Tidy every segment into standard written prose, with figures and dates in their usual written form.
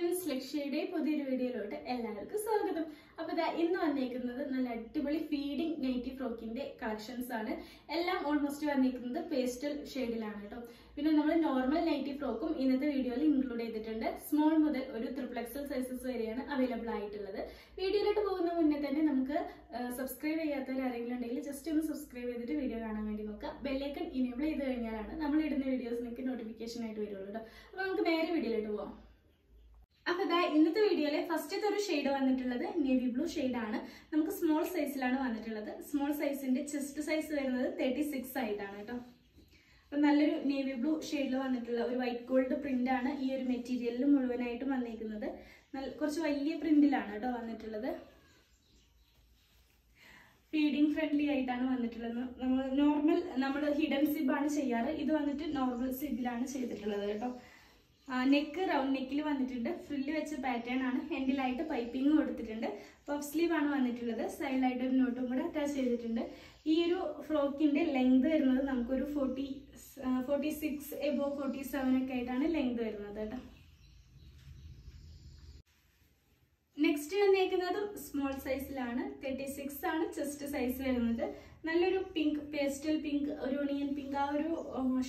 friends, ലക്ഷ്യയുടെ പുതിയൊരു വീഡിയോയിലോട്ട് എല്ലാവർക്കും സ്വാഗതം. അപ്പോൾ ദാ ഇന്ന് വന്നിരിക്കുന്നത് നല്ല അടിപൊളി ഫീഡിംഗ് നൈറ്റി ഫ്രോക്കിന്റെ കളക്ഷൻസ് ആണ്. എല്ലാം ഓൾമോസ്റ്റ് വന്നിരിക്കുന്നത് പേസ്റ്റൽ ഷെയ്ഡിലാണ് കേട്ടോ. പിന്നെ നമ്മൾ നോർമൽ നൈറ്റി ഫ്രോക്കും ഇന്നത്തെ വീഡിയോയിൽ ഇൻക്ലൂഡ് ചെയ്തിട്ടുണ്ട്. സ്മോൾ മുതൽ ഒരു XXL സൈസസ് വരെയാണ് അവൈലബിൾ ആയിട്ടുള്ളത്. വീഡിയോയിലോട്ട് പോകുന്ന മുന്നേ തന്നെ നമുക്ക് സബ്സ്ക്രൈബ് ചെയ്യാത്തവർ ആരെങ്കിലും ഉണ്ടെങ്കിൽ ജസ്റ്റ് ഒന്ന് സബ്സ്ക്രൈബ് ചെയ്തിട്ട് വീഡിയോ കാണാൻ വേണ്ടി നോക്കുക. ബെല്ലൈക്കൺ ഇനേബിൾ ചെയ്ത് കഴിഞ്ഞാലാണ് നമ്മൾ ഇടുന്ന വീഡിയോസ് നിങ്ങൾക്ക് നോട്ടിഫിക്കേഷൻ ആയിട്ട് വരുള്ളൂ കേട്ടോ. അപ്പോൾ നമുക്ക് നേരെ വീഡിയോയിലോട്ട് പോകാം. അപ്പോൾ ഇതാ ഇന്നത്തെ വീഡിയോയിലെ ഫസ്റ്റത്തെ ഒരു ഷെയ്ഡ് വന്നിട്ടുള്ളത് നേവി ബ്ലൂ ഷെയ്ഡാണ്. നമുക്ക് സ്മോൾ സൈസിലാണ് വന്നിട്ടുള്ളത്. സ്മോൾ സൈസിന്റെ ചെസ്റ്റ് സൈസ് വരുന്നത് 36 ആയിട്ടാണ് കേട്ടോ. അപ്പം നല്ലൊരു നേവി ബ്ലൂ ഷെയ്ഡിൽ വന്നിട്ടുള്ള ഒരു വൈറ്റ് ഗോൾഡ് പ്രിന്റ് ആണ് ഈ ഒരു മെറ്റീരിയലിൽ മുഴുവനായിട്ടും വന്നിരിക്കുന്നത്. കുറച്ച് വലിയ പ്രിന്റിലാണ് കേട്ടോ വന്നിട്ടുള്ളത്. ഫീഡിങ് ഫ്രണ്ട്ലി ആയിട്ടാണ് വന്നിട്ടുള്ളത്. നമ്മൾ ഹിഡൻ സിബാണ് ചെയ്യാറ്. ഇത് വന്നിട്ട് നോർമൽ സിബിലാണ് ചെയ്തിട്ടുള്ളത് കേട്ടോ. നെക്ക് റൗണ്ട് നെക്കിൽ വന്നിട്ടുണ്ട്. ഫ്രില്ല് വെച്ച പാറ്റേൺ ആണ്. എൻഡിലായിട്ട് പൈപ്പിംഗ് കൊടുത്തിട്ടുണ്ട്. പഫ് സ്ലീവ് ആണ് വന്നിട്ടുള്ളത്. സൈഡിലായിട്ട് ഒരു നോട്ടും കൂടെ അറ്റാച്ച് ചെയ്തിട്ടുണ്ട്. ഈ ഒരു ഫ്രോക്കിന്റെ ലെങ്ത് വരുന്നത് നമുക്കൊരു 46 എബോവ് 47 ഒക്കെ ആയിട്ടാണ് ലെങ്ത് വരുന്നത് കേട്ടോ. നെക്സ്റ്റ് വന്നേക്കുന്നതും സ്മോൾ സൈസിലാണ്. 36 ആണ് ചെസ്റ്റ് സൈസ് വരുന്നത്. നല്ലൊരു പിങ്ക്, പേസ്റ്റൽ പിങ്ക്, ഒരു ഒണിയൻ പിങ്ക്, ആ ഒരു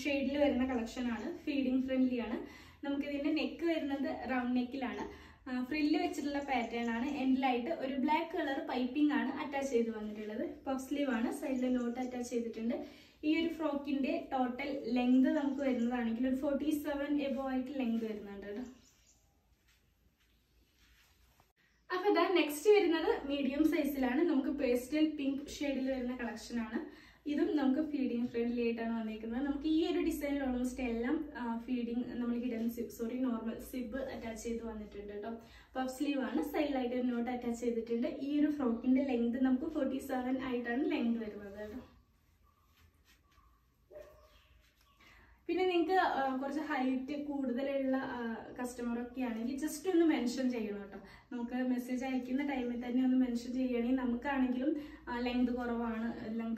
ഷെയ്ഡിൽ വരുന്ന കളക്ഷൻ ആണ്. ഫീഡിങ് ഫ്രണ്ട്ലി ആണ്. നമുക്കിതിന്റെ നെക്ക് വരുന്നത് റൗണ്ട് നെക്കിലാണ്. ഫ്രില്ല് വെച്ചിട്ടുള്ള പാറ്റേൺ ആണ്. എൻഡിലായിട്ട് ഒരു ബ്ലാക്ക് കളർ പൈപ്പിംഗ് ആണ് അറ്റാച്ച് ചെയ്ത് വന്നിട്ടുള്ളത്. പഫ് സ്ലീവ് ആണ്. സൈഡിൽ നോട്ട് അറ്റാച്ച് ചെയ്തിട്ടുണ്ട്. ഈ ഒരു ഫ്രോക്കിന്റെ ടോട്ടൽ ലെങ്ത് നമുക്ക് വരുന്നതാണെങ്കിൽ ഒരു 47 എബോ ആയിട്ട് ലെങ്ത് വരുന്നുണ്ട് കേട്ടോ. അപ്പൊ ഇതാ നെക്സ്റ്റ് വരുന്നത് മീഡിയം സൈസിലാണ്. നമുക്ക് പേസ്റ്റൽ പിങ്ക് ഷെയ്ഡിൽ വരുന്ന കളക്ഷൻ ആണ്. ഇതും നമുക്ക് ഫീഡിങ് ഫ്രണ്ട്ലി ആയിട്ടാണ് വന്നിരിക്കുന്നത്. നമുക്ക് ഈ ഒരു ഡിസൈനിൽ ഓൾമോസ്റ്റ് എല്ലാം ഫീഡിങ് നമ്മൾ നോർമൽ സിബ് അറ്റാച്ച് ചെയ്ത് വന്നിട്ടുണ്ട് കേട്ടോ. പഫ് സ്ലീവ് ആണ്. സൈഡിലായിട്ട് ഒരു നോട്ട് അറ്റാച്ച് ചെയ്തിട്ടുണ്ട്. ഈ ഒരു ഫ്രോക്കിന്റെ ലെങ്ത് നമുക്ക് 47 ആയിട്ടാണ് ലെങ്ത് വരുന്നത് കേട്ടോ. പിന്നെ നിങ്ങൾക്ക് കുറച്ച് ഹൈറ്റ് കൂടുതലുള്ള കസ്റ്റമറൊക്കെ ആണെങ്കിൽ ജസ്റ്റ് ഒന്ന് മെൻഷൻ ചെയ്യണം കേട്ടോ. നമുക്ക് മെസ്സേജ് അയക്കുന്ന ടൈമിൽ തന്നെ ഒന്ന് മെൻഷൻ ചെയ്യുകയാണെങ്കിൽ നമുക്കാണെങ്കിലും ലെങ്ത്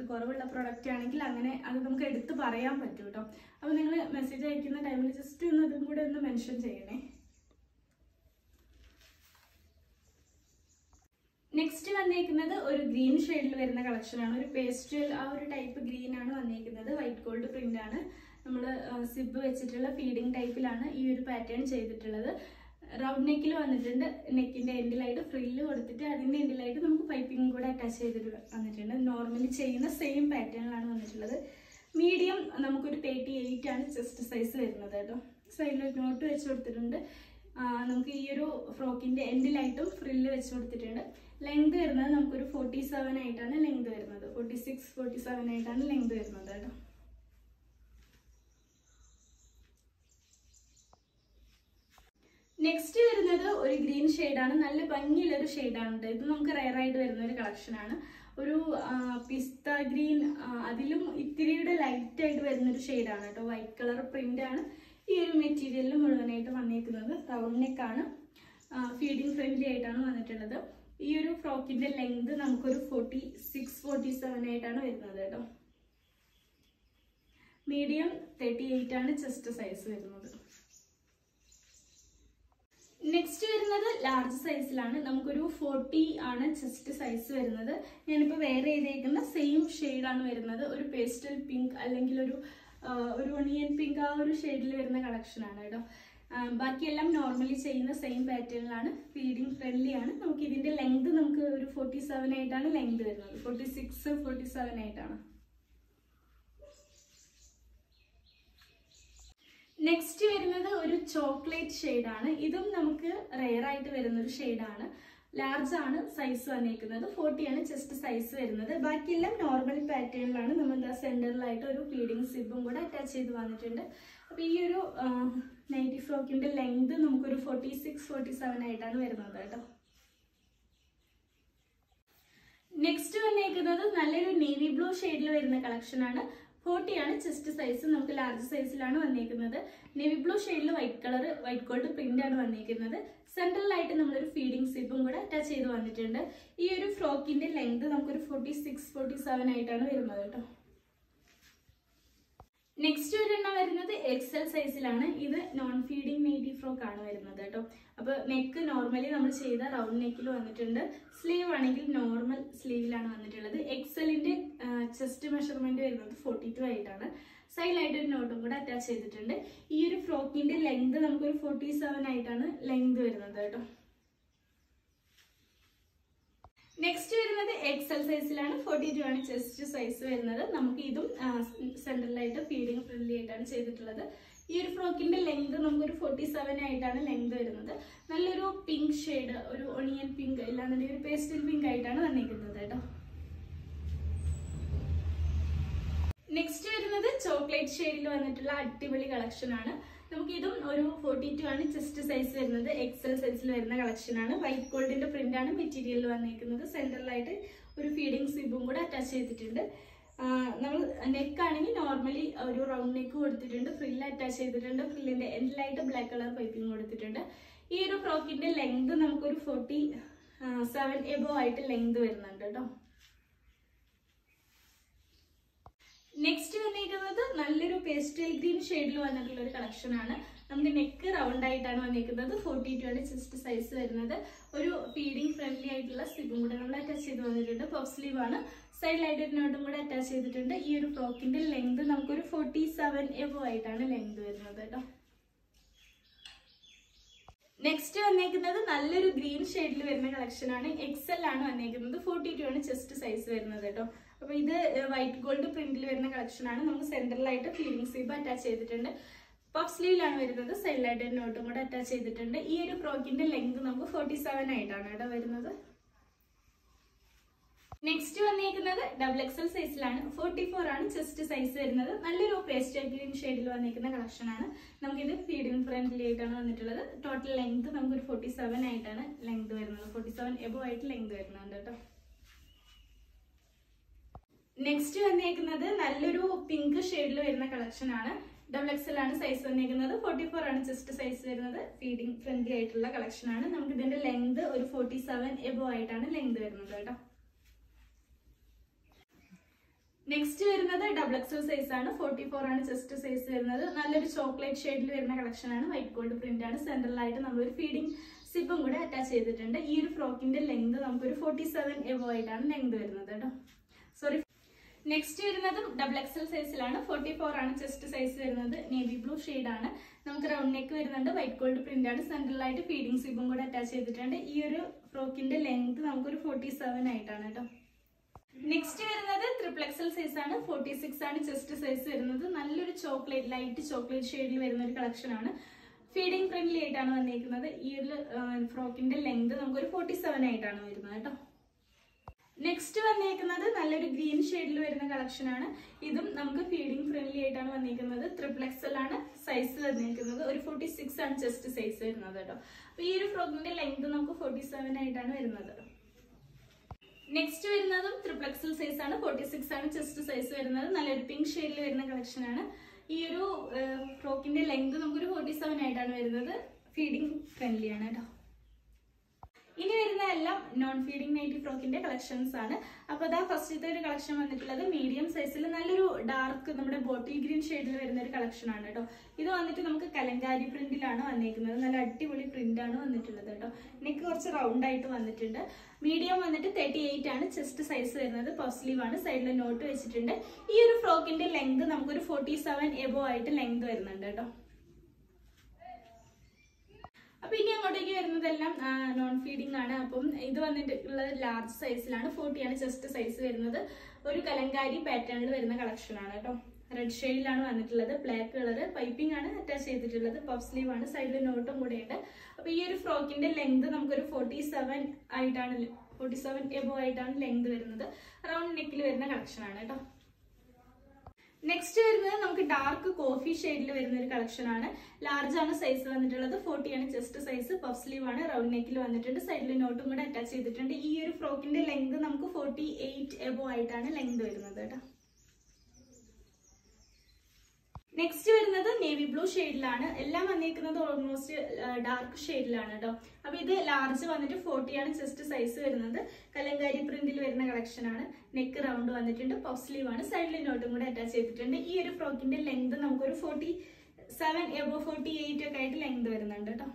കുറവുള്ള പ്രൊഡക്റ്റ് ആണെങ്കിൽ അങ്ങനെ അത് നമുക്ക് എടുത്ത് പറയാൻ പറ്റും കേട്ടോ. അപ്പോൾ നിങ്ങൾ മെസ്സേജ് അയക്കുന്ന ടൈമിൽ ജസ്റ്റ് ഒന്ന് അതും കൂടെ ഒന്ന് മെൻഷൻ ചെയ്യണേ. നെക്സ്റ്റ് വന്നേക്കുന്നത് ഒരു ഗ്രീൻ ഷെയ്ഡിൽ വരുന്ന കളക്ഷനാണ്. ഒരു പേസ്റ്റൽ ആ ഒരു ടൈപ്പ് ഗ്രീൻ ആണ് വന്നേക്കുന്നത്. വൈറ്റ് ഗോൾഡ് പ്രിന്റ് ആണ്. നമ്മൾ സിബ് വെച്ചിട്ടുള്ള ഫീഡിങ് ടൈപ്പിലാണ് ഈ ഒരു പാറ്റേൺ ചെയ്തിട്ടുള്ളത്. റൗണ്ട് നെക്കിൽ വന്നിട്ടുണ്ട്. നെക്കിന്റെ എൻഡിലായിട്ട് ഫ്രില്ല് കൊടുത്തിട്ട് അതിന്റെ എൻഡിലായിട്ട് നമുക്ക് പൈപ്പിംഗ് കൂടെ അറ്റാച്ച് ചെയ്തിട്ട് വന്നിട്ടുണ്ട്. നോർമലി ചെയ്യുന്ന സെയിം പാറ്റേണിലാണ് വന്നിട്ടുള്ളത്. മീഡിയം നമുക്കൊരു 38 ആണ് ചെസ്റ്റ് സൈസ് വരുന്നത് കേട്ടോ. സൈഡിൽ നോട്ട് വെച്ച് കൊടുത്തിട്ടുണ്ട്. നമുക്ക് ഈ ഒരു ഫ്രോക്കിന്റെ എൻഡിലായിട്ടും ഫ്രില്ല് വെച്ച് കൊടുത്തിട്ടുണ്ട്. ലെങ്ത് വരുന്നത് നമുക്കൊരു 47 ആയിട്ടാണ് ലെങ്ത് വരുന്നത്. 46, 47 ആയിട്ടാണ് ലെങ്ത് വരുന്നത് കേട്ടോ. നെക്സ്റ്റ് വരുന്നത് ഒരു ഗ്രീൻ ഷെയ്ഡാണ്. നല്ല ഭംഗിയുള്ളൊരു ഷെയ്ഡാണ്. ഇത് നമുക്ക് റെയർ ആയിട്ട് വരുന്ന ഒരു കളക്ഷനാണ്. ഒരു പിസ്ത ഗ്രീൻ, അതിലും ഇത്തിരിയുടെ ലൈറ്റ് ആയിട്ട് വരുന്നൊരു ഷെയ്ഡാണ് കേട്ടോ. വൈറ്റ് കളർ പ്രിന്റ് ആണ് ഈ ഒരു മെറ്റീരിയലിൽ മുഴുവനായിട്ട് വന്നിരിക്കുന്നത്. റൗണ്ട് നെക്കാണ്. ഫീഡിങ് ഫ്രണ്ട്ലി ആയിട്ടാണ് വന്നിട്ടുള്ളത്. ഈ ഒരു ഫ്രോക്കിന്റെ ലെങ്ത് നമുക്കൊരു 46, 47 ആയിട്ടാണ് വരുന്നത് കേട്ടോ. മീഡിയം 38 ആണ് ചെസ്റ്റ് സൈസ് വരുന്നത്. നെക്സ്റ്റ് വരുന്നത് ലാർജ് സൈസിലാണ്. നമുക്കൊരു 40 ആണ് ചെസ്റ്റ് സൈസ് വരുന്നത്. ഞാനിപ്പോൾ വെയർ ചെയ്തേക്കുന്ന സെയിം ഷെയ്ഡാണ് വരുന്നത്. ഒരു പേസ്റ്റൽ പിങ്ക് അല്ലെങ്കിൽ ഒരു ഒണിയൻ പിങ്ക്, ആ ഒരു ഷെയ്ഡിൽ വരുന്ന കളക്ഷനാണ് കേട്ടോ. ബാക്കിയെല്ലാം നോർമലി ചെയ്യുന്ന സെയിം പാറ്റേണിലാണ്. ഫീഡിങ് ഫ്രണ്ട്ലി ആണ്. നമുക്ക് ഇതിന്റെ ലെങ്ത് നമുക്ക് ഒരു 47 ആയിട്ടാണ് ലെങ്ത് വരുന്നത്. 46, 47 ആയിട്ടാണ്. നെക്സ്റ്റ് വരുന്നത് ഒരു ചോക്ലേറ്റ് ഷെയ്ഡാണ്. ഇതും നമുക്ക് റെയർ ആയിട്ട് വരുന്ന ഒരു ഷെയ്ഡാണ്. ലാർജ് ആണ് സൈസ് വന്നിരിക്കുന്നത്. 40 ആണ് ചെസ്റ്റ് സൈസ് വരുന്നത്. ബാക്കിയെല്ലാം നോർമൽ പാറ്റേണിലാണ്. നമ്മൾ സെന്ററിലായിട്ട് ഒരു ഫീഡിങ് സിബും കൂടെ അറ്റാച്ച് ചെയ്ത് വന്നിട്ടുണ്ട്. അപ്പോൾ ഈ ഒരു നൈറ്റി ഫ്രോക്കിന്റെ ലെങ്ത് നമുക്കൊരു 46, 47 ആയിട്ടാണ് വരുന്നത് കേട്ടോ. നെക്സ്റ്റ് വന്നേക്കുന്നത് നല്ലൊരു നേവി ബ്ലൂ ഷെയ്ഡിൽ വരുന്ന കളക്ഷനാണ്. 40 ആണ് ചെസ്റ്റ് സൈസ്. നമുക്ക് ലാർജ് സൈസിലാണ് വന്നിരിക്കുന്നത്. നേവി ബ്ലൂ ഷെയ്ഡിൽ വൈറ്റ് ഗോൾഡ് പ്രിന്റ് ആണ് വന്നിരിക്കുന്നത്. സെൻട്രലായിട്ട് നമ്മളൊരു ഫീഡിംഗ് സിബും കൂടെ അറ്റാച്ച് ചെയ്ത് വന്നിട്ടുണ്ട്. ഈ ഒരു ഫ്രോക്കിന്റെ ലെങ്ത് നമുക്കൊരു 46, 47 ആയിട്ടാണ് വരുന്നത് കേട്ടോ. നെക്സ്റ്റ് ഒരെണ്ണം വരുന്നത് എക്സൽ സൈസിലാണ്. ഇത് നോൺ ഫീഡിങ് നെയ്റ്റി ഫ്രോക്ക് ആണ് വരുന്നത് കേട്ടോ. അപ്പോൾ നെക്ക് നോർമലി നമ്മൾ ചെയ്ത റൗണ്ട് നെക്കിൽ വന്നിട്ടുണ്ട്. സ്ലീവ് ആണെങ്കിൽ നോർമൽ സ്ലീവിലാണ് വന്നിട്ടുള്ളത്. എക്സലിന്റെ ചെസ്റ്റ് മെഷർമെന്റ് വരുന്നത് 42 ആയിട്ടാണ്. സൈഡിലായിട്ട് ഒരു നോട്ടും കൂടെ അറ്റാച്ച് ചെയ്തിട്ടുണ്ട്. ഈ ഒരു ഫ്രോക്കിന്റെ ലെങ്ത് നമുക്കൊരു 47 ആയിട്ടാണ് ലെങ്ത് വരുന്നത് കേട്ടോ. നെക്സ്റ്റ് വരുന്നത് എക്സൽ സൈസിലാണ്. 42 ആണ് ചെസ്റ്റ് സൈസ് വരുന്നത്. നമുക്ക് ഇതും സെൻട്രലായിട്ട് ഫീഡിങ് ഫ്രണ്ട്ലി ആയിട്ടാണ് ചെയ്തിട്ടുള്ളത്. ഈ ഒരു ഫ്രോക്കിന്റെ ലെങ്ത് നമുക്കൊരു 47 ആയിട്ടാണ് ലെങ്ത് വരുന്നത്. നല്ലൊരു പിങ്ക് ഷെയ്ഡ്, ഒരു ഒണിയൻ പിങ്ക് ഇല്ലാന്നുണ്ടെങ്കിൽ ഒരു പേസ്റ്റൽ പിങ്ക് ആയിട്ടാണ് വന്നിരിക്കുന്നത് കേട്ടോ. നെക്സ്റ്റ് വരുന്നത് ചോക്ലേറ്റ് ഷെയ്ഡിൽ വന്നിട്ടുള്ള അടിപൊളി കളക്ഷൻ ആണ്. നമുക്ക് ഇതും ഒരു 42 ആണ് ചെസ്റ്റ് സൈസ് വരുന്നത്. എക്സൽ സൈസിൽ വരുന്ന കളക്ഷൻ ആണ്. വൈറ്റ് ഗോൾഡിന്റെ പ്രിന്റ് ആണ് മെറ്റീരിയൽ വന്നിരിക്കുന്നത്. സെൻട്രലായിട്ട് ഒരു ഫീഡിങ് സിബും കൂടെ അറ്റാച്ച് ചെയ്തിട്ടുണ്ട്. നമ്മൾ നെക്ക് ആണെങ്കിൽ നോർമലി ഒരു റൗണ്ട് നെക്ക് കൊടുത്തിട്ടുണ്ട്. ഫ്രില്ല് അറ്റാച്ച് ചെയ്തിട്ടുണ്ട്. ഫ്രില്ലിന്റെ എൻഡിലായിട്ട് ബ്ലാക്ക് കളർ പൈപ്പിംഗ് കൊടുത്തിട്ടുണ്ട്. ഈ ഒരു ഫ്രോക്കിന്റെ ലെങ്ത് നമുക്കൊരു 47 എബോ ആയിട്ട് ലെങ്ത് വരുന്നുണ്ട് കേട്ടോ. നെക്സ്റ്റ് വന്നിരിക്കുന്നത് നല്ലൊരു പേസ്റ്റൽ ഗ്രീൻ ഷെയ്ഡിൽ വന്നിട്ടുള്ള ഒരു കളക്ഷൻ ആണ്. നമുക്ക് നെക്ക് റൗണ്ട് ആയിട്ടാണ് വന്നിരിക്കുന്നത്. 42 ആണ് ചെസ്റ്റ് സൈസ് വരുന്നത്. ഒരു ഫീഡിങ് ഫ്രണ്ട്ലി ആയിട്ടുള്ള സ്ലിപ്പും കൂടെ നമ്മൾ അറ്റാച്ച് ചെയ്ത് വന്നിട്ടുണ്ട്. പഫ് സ്ലീവ് ആണ്. സൈഡിലായിട്ട് ഒരു നോട്ടും കൂടെ അറ്റാച്ച് ചെയ്തിട്ടുണ്ട്. ഈ ഒരു ഫ്രോക്കിന്റെ ലെങ്ത് നമുക്കൊരു 47 എബോ ആയിട്ടാണ് ലെങ്ത് വരുന്നത് കേട്ടോ. നെക്സ്റ്റ് വന്നേക്കുന്നത് നല്ലൊരു ഗ്രീൻ ഷെയ്ഡിൽ വരുന്ന കളക്ഷൻ ആണ്. എക്സൽ ആണ് വന്നേക്കുന്നത്. 42 ആണ് ചെസ്റ്റ് സൈസ് വരുന്നത് കേട്ടോ. അപ്പൊ ഇത് വൈറ്റ് ഗോൾഡ് പ്രിന്റിൽ വരുന്ന കളക്ഷൻ ആണ്. നമുക്ക് സെന്ററിലായിട്ട് ഫീഡിങ് സ്ലീവ് അറ്റാച്ച് ചെയ്തിട്ടുണ്ട്. പഫ് സ്ലീവിലാണ് വരുന്നത്. സൈഡിലായിട്ട് ഒരു നോട്ടും കൂടെ അറ്റാച്ച് ചെയ്തിട്ടുണ്ട്. ഈ ഒരു ഫ്രോക്കിന്റെ ലെങ്ത് നമുക്ക് 47 ആയിട്ടാണ് കേട്ടോ വരുന്നത്. നെക്സ്റ്റ് വന്നിരിക്കുന്നത് ഡബിൾ എക്സൽ സൈസിലാണ്. 44 ആണ് ചെസ്റ്റ് സൈസ് വരുന്നത്. നല്ലൊരു പേസ്റ്റൽ ഗ്രീൻ ഷെയ്ഡിൽ വന്നിരിക്കുന്ന കളക്ഷൻ ആണ്. നമുക്കിത് ഫീഡിങ് ഫ്രണ്ട്ലി ആയിട്ടാണ് വന്നിട്ടുള്ളത്. ടോട്ടൽ ലെങ്ത് നമുക്കൊരു 47 ആയിട്ടാണ് ലെങ്ത് വരുന്നത്. 47 എബോ ആയിട്ട് ലെങ്ത് വരുന്നുണ്ട് കേട്ടോ. നെക്സ്റ്റ് വന്നിരിക്കുന്നത് നല്ലൊരു പിങ്ക് ഷെയ്ഡിൽ വരുന്ന കളക്ഷൻ ആണ്. ഡബിൾ എക്സൽ ആണ് സൈസ് വന്നിരിക്കുന്നത്. 44 ആണ് ചെസ്റ്റ് സൈസ് വരുന്നത്. ഫീഡിങ് ഫ്രണ്ട്ലി ആയിട്ടുള്ള കളക്ഷൻ ആണ്. നമുക്ക് ഇതിന്റെ ലെങ്ത് ഒരു 47 എബോ ആയിട്ടാണ് ലെങ്ത് വരുന്നത് കേട്ടോ. നെക്സ്റ്റ് വരുന്നത് ഡബിൾ എക്സൽ സൈസ് ആണ്. 44 ആണ് ചെസ്റ്റ് സൈസ് വരുന്നത്. നല്ലൊരു ചോക്ലേറ്റ് ഷെയ്ഡിൽ വരുന്ന കളക്ഷൻ ആണ്. വൈറ്റ് ഗോൾഡ് പ്രിന്റ് ആണ്. സെൻട്രലായിട്ട് നമ്മളൊരു ഫീഡിങ് സിബും കൂടെ അറ്റാച്ച് ചെയ്തിട്ടുണ്ട്. ഈ ഒരു ഫ്രോക്കിന്റെ ലെങ്ത് നമുക്കൊരു 47 എബോ ആയിട്ടാണ് ലെങ്ത് വരുന്നത് കേട്ടോ. സോറി. നെക്സ്റ്റ് വരുന്നതും ഡബിൾ എക്സൽ സൈസിലാണ്. 44 ആണ് ചെസ്റ്റ് സൈസ് വരുന്നത്. നേവി ബ്ലൂ ഷെയ്ഡ് ആണ്. നമുക്ക് റൗണ്ട് നെക്ക് വരുന്നുണ്ട്. വൈറ്റ് ഗോൾഡ് പ്രിന്റ് ആണ്. സെൻട്രലായിട്ട് ഫീഡിങ് സിബും കൂടെ അറ്റാച്ച് ചെയ്തിട്ടുണ്ട്. ഈ ഒരു ഫ്രോക്കിന്റെ ലെങ്ത് നമുക്കൊരു 47 ആയിട്ടാണ് കേട്ടോ. നെക്സ്റ്റ് വരുന്നത് ട്രിപ്പിൾ എക്സൽ സൈസ് ആണ്. 46 ആണ് ചെസ്റ്റ് സൈസ് വരുന്നത്. നല്ലൊരു ചോക്ലേറ്റ് ലൈറ്റ് ചോക്ലേറ്റ് ഷെയ്ഡിൽ വരുന്ന ഒരു കളക്ഷൻ ആണ്. ഫീഡിങ് ഫ്രണ്ട്ലി ആയിട്ടാണ് വന്നിരിക്കുന്നത്. ഈ ഒരു ഫ്രോക്കിന്റെ ലെങ്ത് നമുക്കൊരു 47 ആയിട്ടാണ് വരുന്നത് കേട്ടോ. നെക്സ്റ്റ് വന്നിരിക്കുന്നത് നല്ലൊരു ഗ്രീൻ ഷെയ്ഡിൽ വരുന്ന കളക്ഷൻ ആണ്. ഇതും നമുക്ക് ഫീഡിങ് ഫ്രണ്ട്ലി ആയിട്ടാണ് വന്നിരിക്കുന്നത്. ട്രിപ്പിൾ എക്സൽ ആണ് സൈസ് വന്നിരിക്കുന്നത്. ഒരു 46 ആണ് ചെസ്റ്റ് സൈസ് വരുന്നത് കേട്ടോ. അപ്പൊ ഈ ഒരു ഫ്രോക്കിന്റെ ലെങ്ത് നമുക്ക് 47 ആയിട്ടാണ് വരുന്നത്. നെക്സ്റ്റ് വരുന്നതും ട്രിപ്പിൾ എക്സൽ സൈസ് ആണ്. 46 ആണ് ചെസ്റ്റ് സൈസ് വരുന്നത്. നല്ലൊരു പിങ്ക് ഷെയ്ഡിൽ വരുന്ന കളക്ഷൻ ആണ്. ഈ ഒരു ഫ്രോക്കിന്റെ ലെങ്ത് നമുക്കൊരു 47 ആയിട്ടാണ് വരുന്നത്. ഫീഡിങ് ഫ്രണ്ട്ലി ആണ് കേട്ടോ. ഇനി വരുന്ന എല്ലാം നോൺ ഫീഡിങ് നൈറ്റി ഫ്രോക്കിന്റെ കളക്ഷൻസ് ആണ്. അപ്പൊ അതാ ഫസ്റ്റത്തെ ഒരു കളക്ഷൻ വന്നിട്ടുള്ളത് മീഡിയം സൈസിൽ നല്ലൊരു ഡാർക്ക് നമ്മുടെ ബോട്ടിൽ ഗ്രീൻ ഷെയ്ഡിൽ വരുന്ന ഒരു കളക്ഷൻ ആണ് കേട്ടോ. ഇത് വന്നിട്ട് നമുക്ക് കലങ്കാരി പ്രിന്റിലാണ് വന്നിരിക്കുന്നത്. നല്ല അടിപൊളി പ്രിന്റ് ആണ് വന്നിട്ടുള്ളത് കേട്ടോ. നെക്ക് കുറച്ച് റൗണ്ട് ആയിട്ട് വന്നിട്ടുണ്ട്. മീഡിയം വന്നിട്ട് 38 ആണ് ചെസ്റ്റ് സൈസ് വരുന്നത്. പഫ് സ്ലീവ് ആണ്. സൈഡിൽ നോട്ട് വെച്ചിട്ടുണ്ട്. ഈ ഒരു ഫ്രോക്കിന്റെ ലെങ്ത് നമുക്കൊരു 47 എബോ ആയിട്ട് ലെങ്ത് വരുന്നുണ്ട് കേട്ടോ. അപ്പൊ ഇനി അങ്ങോട്ടേക്ക് വരുന്നതെല്ലാം നോൺ ഫീഡിംഗ് ആണ്. അപ്പം ഇത് വന്നിട്ടുള്ളത് ലാർജ് സൈസിലാണ്. 40 ആണ് ചെസ്റ്റ് സൈസ് വരുന്നത്. ഒരു കലങ്കാരി പാറ്റേണിൽ വരുന്ന കളക്ഷൻ ആണ് കേട്ടോ. റെഡ് ഷെയ്ഡിലാണ് വന്നിട്ടുള്ളത്. ബ്ലാക്ക് കളർ പൈപ്പിംഗ് ആണ് അറ്റാച്ച് ചെയ്തിട്ടുള്ളത്. പഫ് സ്ലീവ് ആണ്. സൈഡിൽ നോട്ടും കൂടെ ഉണ്ട്. അപ്പൊ ഈ ഒരു ഫ്രോക്കിന്റെ ലെങ്ത് നമുക്കൊരു 47 ആയിട്ടാണ് 47 എബോ ആയിട്ടാണ് ലെങ്ത് വരുന്നത്. റൗണ്ട് നെക്കിൽ വരുന്ന കളക്ഷൻ ആണ് കേട്ടോ. നെക്സ്റ്റ് വരുന്നത് നമുക്ക് ഡാർക്ക് കോഫി ഷെയ്ഡിൽ വരുന്ന ഒരു കളക്ഷൻ ആണ്. ലാർജ് ആണ് സൈസ് വന്നിട്ടുള്ളത്. 40 ആണ് ചെസ്റ്റ് സൈസ്. പഫ് സ്ലീവ് ആണ്. റൗണ്ട് നെക്കിൽ വന്നിട്ടുണ്ട്. സൈഡിൽ നോട്ടും കൂടെ അറ്റാച്ച് ചെയ്തിട്ടുണ്ട്. ഈ ഒരു ഫ്രോക്കിന്റെ ലെങ്ത് നമുക്ക് 48 എബോ ആയിട്ടാണ് ലെങ്ത് വരുന്നത് കേട്ടോ. നെക്സ്റ്റ് വരുന്നത് നേവി ബ്ലൂ ഷെയ്ഡിലാണ്. എല്ലാം വന്നിരിക്കുന്നത് ഓൾമോസ്റ്റ് ഡാർക്ക് ഷെയ്ഡിലാണ് കേട്ടോ. അപ്പൊ ഇത് ലാർജ് വന്നിട്ട് 40 ആണ് ചെസ്റ്റ് സൈസ് വരുന്നത്. കലങ്കാരി പ്രിന്റിൽ വരുന്ന കളക്ഷൻ ആണ്. നെക്ക് റൗണ്ട് വന്നിട്ടുണ്ട്, പഫ് സ്ലീവ് ആണ്, സൈഡിൽ നോട്ടും കൂടെ അറ്റാച്ച് ചെയ്തിട്ടുണ്ട്. ഈ ഒരു ഫ്രോക്കിന്റെ ലെങ്ത് നമുക്കൊരു 47 എബോ 48 ഒക്കെ ആയിട്ട് ലെങ്ത് വരുന്നുണ്ട് കേട്ടോ.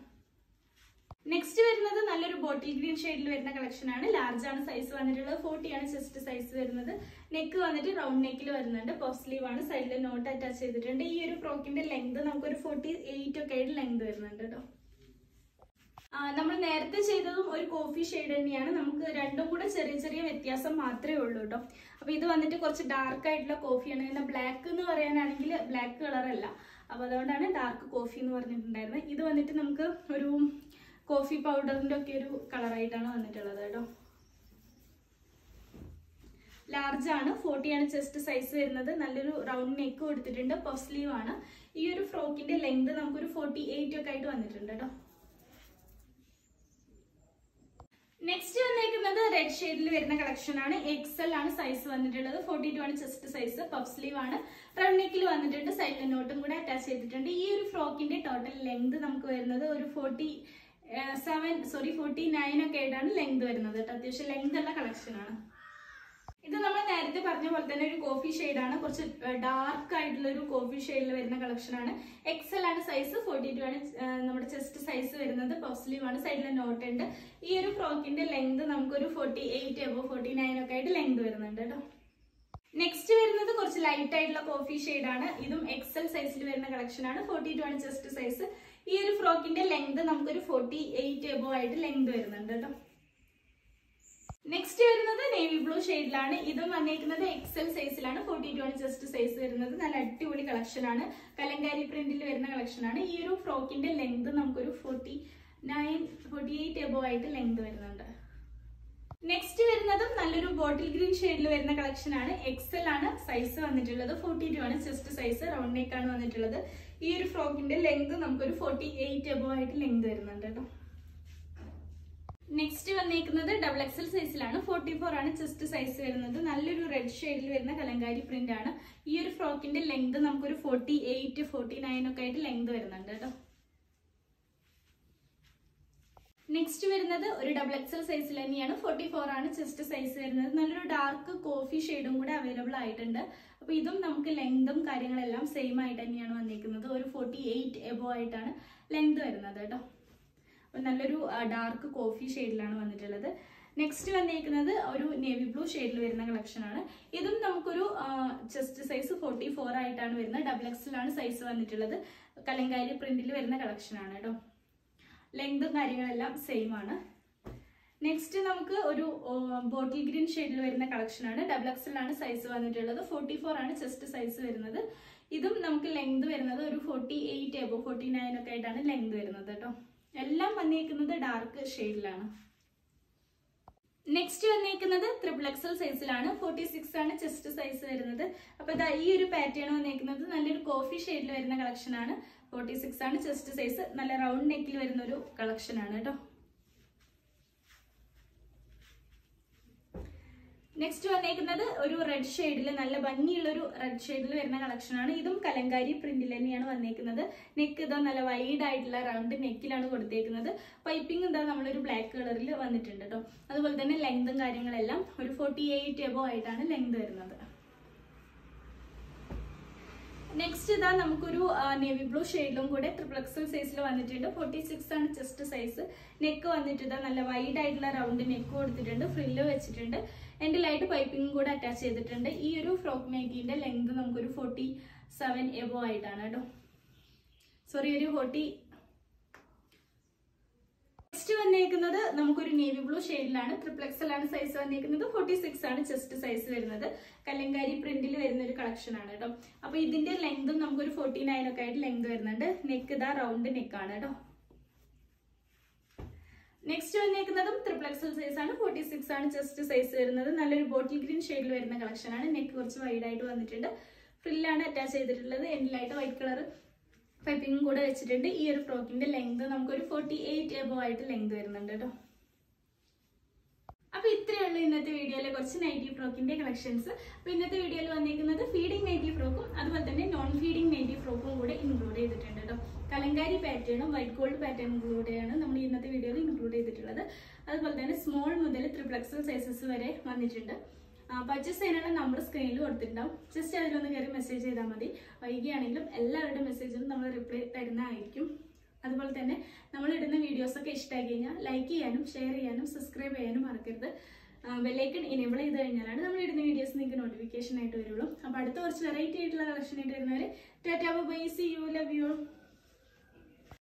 നെക്സ്റ്റ് വരുന്നത് നല്ലൊരു ബോട്ടിൽ ഗ്രീൻ ഷെയ്ഡിൽ വരുന്ന കളക്ഷൻ ആണ്. ലാർജ് ആണ് സൈസ് വന്നിട്ടുള്ളത്, 40 ആണ് ചെസ്റ്റ് സൈസ് വരുന്നത്. നെക്ക് വന്നിട്ട് റൗണ്ട് നെക്കിൽ വരുന്നുണ്ട്, പഫ് സ്ലീവ് ആണ്, സൈഡിൽ നോട്ട് അറ്റാച്ച് ചെയ്തിട്ടുണ്ട്. ഈ ഒരു ഫ്രോക്കിന്റെ ലെങ്ത് നമുക്കൊരു 48 ഒക്കെ ആയിട്ട് ലെങ്ത് വരുന്നുണ്ട് കേട്ടോ. നമ്മൾ നേരത്തെ ചെയ്തതും ഒരു കോഫി ഷെയ്ഡ് തന്നെയാണ്. നമുക്ക് രണ്ടും കൂടെ ചെറിയ ചെറിയ വ്യത്യാസം മാത്രമേ ഉള്ളൂ കേട്ടോ. അപ്പൊ ഇത് വന്നിട്ട് കുറച്ച് ഡാർക്ക് ആയിട്ടുള്ള കോഫിയാണ്. പിന്നെ ബ്ലാക്ക് എന്ന് പറയാനാണെങ്കിൽ ബ്ലാക്ക് കളർ അല്ല, അപ്പൊ അതുകൊണ്ടാണ് ഡാർക്ക് കോഫി എന്ന് പറഞ്ഞിട്ടുണ്ടായിരുന്നത്. ഇത് വന്നിട്ട് നമുക്ക് ഒരു കോഫി പൗഡറിന്റെ ഒക്കെ ഒരു കളറായിട്ടാണ് വന്നിട്ടുള്ളത് കേട്ടോ. ലാർജ് ആണ്, 40 ആണ് ചെസ്റ്റ് സൈസ് വരുന്നത്. നല്ലൊരു റൗണ്ട് നെക്ക് കൊടുത്തിട്ടുണ്ട്, പഫ് സ്ലീവ് ആണ്. ഈ ഒരു ഫ്രോക്കിന്റെ ലെങ്ത് നമുക്കൊരു 48 ഒക്കെ ആയിട്ട് വന്നിട്ടുണ്ട് കേട്ടോ. നെക്സ്റ്റ് വന്നേക്കുന്നത് റെഡ് ഷെയ്ഡിൽ വരുന്ന കളക്ഷൻ ആണ്. XL ആണ് സൈസ് വന്നിട്ടുള്ളത്, 42 ആണ് ചെസ്റ്റ് സൈസ്, പഫ് സ്ലീവ് ആണ്, റൗണ്ട് നെക്കിൽ വന്നിട്ടുണ്ട്, സൈഡിൽ നോട്ടും കൂടെ അറ്റാച്ച് ചെയ്തിട്ടുണ്ട്. ഈ ഒരു ഫ്രോക്കിന്റെ ടോട്ടൽ ലെങ്ത് നമുക്ക് വരുന്നത് ഒരു 49 ഒക്കെ ആയിട്ടാണ് ലെങ്ത് വരുന്നത് കേട്ടോ. അത്യാവശ്യം ലെങ്ത് ഉള്ള കളക്ഷൻ ആണ്. ഇത് നമ്മൾ നേരത്തെ പറഞ്ഞ പോലെ തന്നെ ഒരു കോഫി ഷെയ്ഡാണ്, കുറച്ച് ഡാർക്ക് ആയിട്ടുള്ള ഒരു കോഫി ഷെയ്ഡിൽ വരുന്ന കളക്ഷൻ ആണ്. XL ആണ് സൈസ്, 42 ആണ് നമ്മുടെ ചെസ്റ്റ് സൈസ് വരുന്നത്, പഫ് സ്ലീവ് ആണ്, സൈഡിൽ നോട്ട് ഉണ്ട്. ഈ ഒരു ഫ്രോക്കിന്റെ ലെങ്ത് നമുക്കൊരു 48 എബോ 49 ഒക്കെ ആയിട്ട് ലെങ്ത് വരുന്നുണ്ട് കേട്ടോ. നെക്സ്റ്റ് വരുന്നത് കുറച്ച് ലൈറ്റ് ആയിട്ടുള്ള കോഫി ഷെയ്ഡാണ്. ഇതും XL സൈസിൽ വരുന്ന കളക്ഷൻ ആണ്, 42 ആണ് ചെസ്റ്റ് സൈസ്. ഈ ഒരു ഫ്രോക്കിന്റെ ലെങ്ത് നമുക്കൊരു 48 എബോ ആയിട്ട് ലെങ്ത് വരുന്നുണ്ട് കേട്ടോ. നെക്സ്റ്റ് വരുന്നത് നേവി ബ്ലൂ ഷെയ്ഡിലാണ്. ഇതും വന്നേക്കുന്നത് XL സൈസിലാണ്, 42 ആണ് ചെസ്റ്റ് സൈസ് വരുന്നത്. നല്ല അടിപൊളി കളക്ഷൻ ആണ്, കലങ്കാരി പ്രിന്റിൽ വരുന്ന കളക്ഷൻ ആണ്. ഈ ഒരു ഫ്രോക്കിന്റെ ലെങ്ത് നമുക്കൊരു 48 എബോ ആയിട്ട് ലെങ്ത് വരുന്നുണ്ട്. നെക്സ്റ്റ് വരുന്നതും നല്ലൊരു ബോട്ടിൽ ഗ്രീൻ ഷെയ്ഡിൽ വരുന്ന കളക്ഷൻ ആണ്. XL ആണ് സൈസ് വന്നിട്ടുള്ളത്, 42 ആണ് ചെസ്റ്റ് സൈസ്, റൗണ്ട് നെക്ക് ആണ് വന്നിട്ടുള്ളത്. ഈ ഒരു ഫ്രോക്കിന്റെ ലെങ്ത് നമുക്കൊരു 48 എബോ ആയിട്ട് ലെങ്ത് വരുന്നുണ്ട് കേട്ടോ. നെക്സ്റ്റ് വന്നേക്കുന്നത് XXL സൈസിലാണ്, 44 ആണ് ചെസ്റ്റ് സൈസ് വരുന്നത്. നല്ലൊരു റെഡ് ഷെയ്ഡിൽ വരുന്ന കലങ്കാരി പ്രിന്റ് ആണ്. ഈ ഒരു ഫ്രോക്കിന്റെ ലെങ്ത് നമുക്കൊരു 48 49 ഒക്കെ ആയിട്ട് ലെങ്ത് വരുന്നുണ്ട് കേട്ടോ. നെക്സ്റ്റ് വരുന്നത് ഒരു XXL സൈസിൽ തന്നെയാണ്, 44 ആണ് ചെസ്റ്റ് സൈസ് വരുന്നത്. നല്ലൊരു ഡാർക്ക് കോഫി ഷെയ്ഡും കൂടെ അവൈലബിൾ ആയിട്ടുണ്ട്. അപ്പൊ ഇതും നമുക്ക് ലെങ്തും കാര്യങ്ങളെല്ലാം സെയിം ആയിട്ട് തന്നെയാണ് വന്നിരിക്കുന്നത്. ഒരു 48 എബോ ആയിട്ടാണ് ലെങ്ത് വരുന്നത് കേട്ടോ. അപ്പൊ നല്ലൊരു ഡാർക്ക് കോഫി ഷെയ്ഡിലാണ് വന്നിട്ടുള്ളത്. നെക്സ്റ്റ് വന്നിരിക്കുന്നത് ഒരു നേവി ബ്ലൂ ഷെയ്ഡിൽ വരുന്ന കളക്ഷൻ ആണ്. ഇതും നമുക്കൊരു ചെസ്റ്റ് സൈസ് 44 ആയിട്ടാണ് വരുന്നത്. XXL ആണ് സൈസ് വന്നിട്ടുള്ളത്. കലങ്കാരി പ്രിന്റിൽ വരുന്ന കളക്ഷൻ ആണ് കേട്ടോ. ലെങ്തും കാര്യങ്ങളെല്ലാം സെയിം ആണ്. നെക്സ്റ്റ് നമുക്ക് ഒരു ബോട്ടിൽ ഗ്രീൻ ഷെയ്ഡിൽ വരുന്ന കളക്ഷൻ ആണ്. XXL ആണ് സൈസ് വന്നിട്ടുള്ളത്, 44 ആണ് ചെസ്റ്റ് സൈസ് വരുന്നത്. ഇതും നമുക്ക് ലെങ്ത് വരുന്നത് ഒരു 48 എബോ 49 ഒക്കെ ആയിട്ടാണ് ലെങ്ത് വരുന്നത് കേട്ടോ. എല്ലാം വന്നിരിക്കുന്നത് ഡാർക്ക് ഷെയ്ഡിലാണ്. നെക്സ്റ്റ് വന്നിരിക്കുന്നത് XXL സൈസിലാണ്, 46 ആണ് ചെസ്റ്റ് സൈസ് വരുന്നത്. അപ്പൊ ഈ ഒരു പാറ്റേൺ വന്നിരിക്കുന്നത് നല്ലൊരു കോഫി ഷെയ്ഡിൽ വരുന്ന കളക്ഷൻ ആണ്. 46 ആണ് ചെസ്റ്റ് സൈസ്, നല്ല റൗണ്ട് നെക്കിൽ വരുന്ന ഒരു കളക്ഷൻ ആണ് കേട്ടോ. നെക്സ്റ്റ് വന്നേക്കുന്നത് ഒരു റെഡ് ഷെയ്ഡിൽ, നല്ല ഭംഗിയുള്ള ഒരു റെഡ് ഷെയ്ഡിൽ വരുന്ന കളക്ഷൻ ആണ്. ഇതും കലങ്കാരി പ്രിന്റിൽ തന്നെയാണ് വന്നേക്കുന്നത്. നെക്ക് ഇതാ നല്ല വൈഡ് ആയിട്ടുള്ള റൗണ്ട് നെക്കിലാണ് കൊടുത്തേക്കുന്നത്. പൈപ്പിംഗ് എന്താ നമ്മളൊരു ബ്ലാക്ക് കളറിൽ വന്നിട്ടുണ്ട് കേട്ടോ. അതുപോലെ തന്നെ ലെങ്തും കാര്യങ്ങളെല്ലാം ഒരു 48 എബോ ആയിട്ടാണ് ലെങ്ത് വരുന്നത്. നെക്സ്റ്റ് ഇതാ നമുക്കൊരു നേവി ബ്ലൂ ഷെയ്ഡിലും കൂടെ XXL സൈസിൽ വന്നിട്ടുണ്ട്. 46 ആണ് ചെസ്റ്റ് സൈസ്. നെക്ക് വന്നിട്ട് ഇതാ നല്ല വൈഡ് ആയിട്ടുള്ള റൗണ്ട് നെക്ക് കൊടുത്തിട്ടുണ്ട്, ഫ്രില്ല് വെച്ചിട്ടുണ്ട്, എൻഡിലായിട്ട് പൈപ്പിംഗ് കൂടെ അറ്റാച്ച് ചെയ്തിട്ടുണ്ട്. ഈ ഒരു ഫ്രോക്ക് നെക്കിന്റെ ലെങ്ത് നമുക്കൊരു 47 എബോ ആയിട്ടാണ് കേട്ടോ. സോറി, ഒരു 40. നെക്സ്റ്റ് വന്നേക്കുന്നത് നമുക്കൊരു നേവി ബ്ലൂ ഷെയ്ഡിലാണ്. XXL ആണ് സൈസ് വന്നേക്കുന്നത്, 46 ആണ് ചെസ്റ്റ് സൈസ് വരുന്നത്. കലങ്കാരി പ്രിന്റിൽ വരുന്ന ഒരു കളക്ഷൻ ആണ് കേട്ടോ. അപ്പൊ ഇതിന്റെ ലെങ്തും നമുക്കൊരു 49 ഒക്കെ ആയിട്ട് ലെങ്ത് വരുന്നുണ്ട്. നെക്ക് ഇതാ റൗണ്ട് നെക്കാണ് കേട്ടോ. നെക്സ്റ്റ് വന്നേക്കുന്നതും XXL സൈസ് ആണ്, 46 ആണ് ചെസ്റ്റ് സൈസ് വരുന്നത്. നല്ലൊരു ബോട്ടിൽ ഗ്രീൻ ഷെയ്ഡിൽ വരുന്ന കളക്ഷൻ ആണ്. നെക്ക് കുറച്ച് വൈഡ് ആയിട്ട് വന്നിട്ടുണ്ട്, ഫ്രില്ലാണ് അറ്റാച്ച് ചെയ്തിട്ടുള്ളത്, എൻഡിലായിട്ട് വൈറ്റ് കളർ പൈപ്പിംഗ് കൂടെ വെച്ചിട്ടുണ്ട്. ഈ ഒരു ഫ്രോക്കിന്റെ ലെങ്ത് നമുക്കൊരു 48 എബോ ആയിട്ട് ലെങ്ത് വരുന്നുണ്ട് കേട്ടോ. അപ്പോൾ ഇത്രയുള്ള ഇന്നത്തെ വീഡിയോയിലെ കുറച്ച് നൈറ്റി ഫ്രോക്കിന്റെ കളക്ഷൻസ്. അപ്പോൾ ഇന്നത്തെ വീഡിയോയിൽ വന്നിരിക്കുന്നത് ഫീഡിംഗ് നൈറ്റി ഫ്രോക്കും അതുപോലെ തന്നെ നോൺ ഫീഡിംഗ് നൈറ്റി ഫ്രോക്കും കൂടെ ഇൻക്ലൂഡ് ചെയ്തിട്ടുണ്ട് കേട്ടോ. കലങ്കാരി പാറ്റേണും വൈറ്റ് ഗോൾഡ് പാറ്റേണും കൂടെയാണ് നമ്മൾ ഇന്നത്തെ വീഡിയോയിൽ ഇൻക്ലൂഡ് ചെയ്തിട്ടുള്ളത്. അതുപോലെ തന്നെ സ്മോൾ മുതൽ XXL സൈസസ് വരെ വന്നിട്ടുണ്ട്. പർച്ചേസ് ചെയ്യാനുള്ള നമ്പർ സ്ക്രീനിൽ കൊടുത്തിട്ടുണ്ടാവും. ജസ്റ്റ് അതിലൊന്ന് കയറി മെസ്സേജ് ചെയ്താൽ മതി. വൈകിയാണെങ്കിലും എല്ലാവരുടെ മെസ്സേജിനും നമ്മൾ റിപ്ലൈ തരുന്നതായിരിക്കും. അതുപോലെ തന്നെ നമ്മൾ ഇടുന്ന വീഡിയോസൊക്കെ ഇഷ്ടമായി കഴിഞ്ഞാൽ ലൈക്ക് ചെയ്യാനും ഷെയർ ചെയ്യാനും സബ്സ്ക്രൈബ് ചെയ്യാനും മറക്കരുത്. ബെല്ലൈക്കൺ ഇനേബിൾ ചെയ്ത് കഴിഞ്ഞാലാണ് നമ്മൾ ഇടുന്ന വീഡിയോസ് നിങ്ങൾക്ക് നോട്ടിഫിക്കേഷൻ ആയിട്ട് വരുള്ളൂ. അപ്പോൾ അടുത്ത കുറച്ച് വെറൈറ്റി ആയിട്ടുള്ള കളക്ഷൻ ആയിട്ട് വരുന്നവരെ tata bye, see you, love U.